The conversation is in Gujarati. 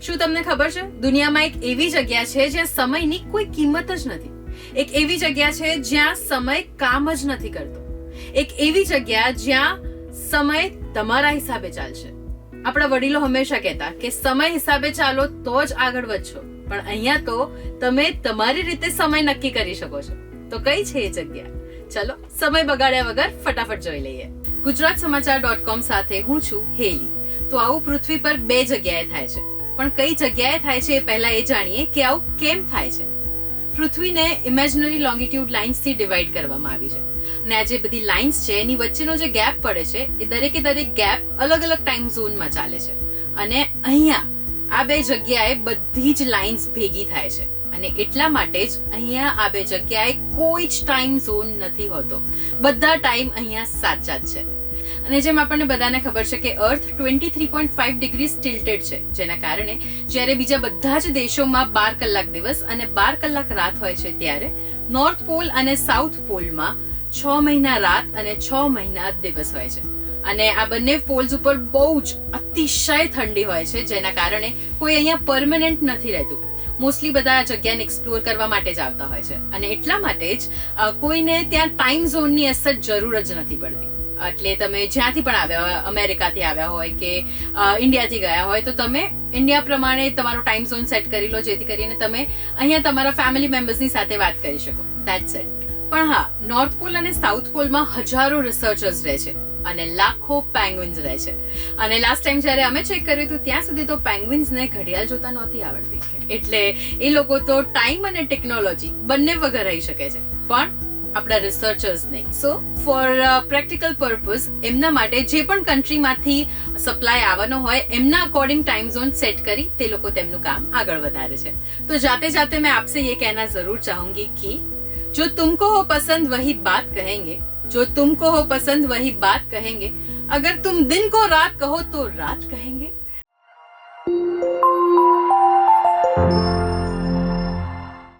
શું તમને ખબર છે, દુનિયામાં એક એવી જગ્યા છે જ્યાં સમયની કોઈ કિંમત જ નથી. એક એવી જગ્યા છે જ્યાં સમય કામ જ નથી કરતો. એક એવી જગ્યા જ્યાં સમય તમારા હિસાબે ચાલશે. આપણા વડીલો હંમેશા કહેતા કે સમય હિસાબે ચાલો તો જ આગળ વધશો, પણ અહીંયા તો તમે તમારી રીતે સમય નક્કી કરી શકો છો. તો કઈ છે એ જગ્યા? ચલો સમય બગાડ્યા વગર ફટાફટ જોઈ લઈએ. gujaratsamachar.com સાથે હું છું હેલી. તો આવું પૃથ્વી પર 2 જગ્યાએ થાય છે, પણ કઈ જગ્યાએ થાય છે એ પહેલા એ જાણીએ કે આવું કેમ થાય છે. પૃથ્વીને ઇમેજનરી લોંગિટ્યુડ લાઇન્સથી ડિવાઈડ કરવામાં આવી છે, અને આ જે બધી લાઇન્સ છે એની વચ્ચેનો જે ગેપ પડે છે એ દરેકે દરેક ગેપ અલગ અલગ ટાઈમ ઝોનમાં ચાલે છે. અને અહીંયા આ 2 જગ્યાએ બધી જ લાઇન્સ ભેગી થાય છે, અને એટલા માટે જ અહીંયા આ 2 જગ્યાએ કોઈ જ ટાઈમ ઝોન નથી હોતો. બધા ટાઈમ અહીંયા સાચા જ છે. અને જેમ આપણને બધાને ખબર છે કે અર્થ 23.5 ડિગ્રી ટિલ્ટેડ છે, જેના કારણે જ્યારે બીજા બધા જ દેશોમાં 12 કલાક દિવસ અને 12 કલાક રાત હોય છે, ત્યારે નોર્થ પોલ અને સાઉથ પોલમાં 6 મહિના રાત અને 6 મહિના દિવસ હોય છે. અને આ બંને પોલ્સ ઉપર બહુ જ અતિશય ઠંડી હોય છે, જેના કારણે કોઈ અહીંયા પરમેનન્ટ નથી રહેતું. મોસ્ટલી બધા આ જગ્યાને એક્સપ્લોર કરવા માટે જ આવતા હોય છે, અને એટલા માટે જ કોઈને ત્યાં ટાઈમ ઝોનની અસર જરૂર જ નથી પડતી. એટલે તમે જ્યાંથી પણ આવ્યા હોય, અમેરિકાથી આવ્યા હોય કે ઇન્ડિયાથી ગયા હોય, તો તમે ઇન્ડિયા પ્રમાણે તમારો ટાઈમ ઝોન સેટ કરી લો, જેથી કરીને તમે અહીંયા તમારા ફેમિલી મેમ્બર્સની સાથે વાત કરી શકો. That's it. પણ હા, નોર્થ પોલ અને સાઉથ પોલમાં હજારો રિસર્ચર્સ રહે છે અને લાખો પેંગ્વિન્સ રહે છે. અને લાસ્ટ ટાઈમ જ્યારે અમે ચેક કર્યું હતું ત્યાં સુધી તો પેંગ્વિન્સને ઘડિયાળ જોતા નહોતી આવડતી, એટલે એ લોકો તો ટાઈમ અને ટેકનોલોજી બંને વગર રહી શકે છે, પણ આપણા રિસર્ચર્સ નહીં. સો ફોર પ્રેક્ટિકલ પર્પઝ એમના માટે જે પણ કન્ટ્રીમાંથી સપ્લાય આવવાનો હોય એમના અકોર્ડિંગ ટાઈમ ઝોન સેટ કરી તે લોકો તેમનું કામ આગળ વધારે છે. તો જાતે જાતે मैं आपसे ये कहना जरूर चाहूंगी कि जो तुमको हो पसंद वही बात कहेंगे, जो तुमको हो पसंद वही बात कहेंगे, अगर तुम दिन को रात कहो तो रात कहेंगे.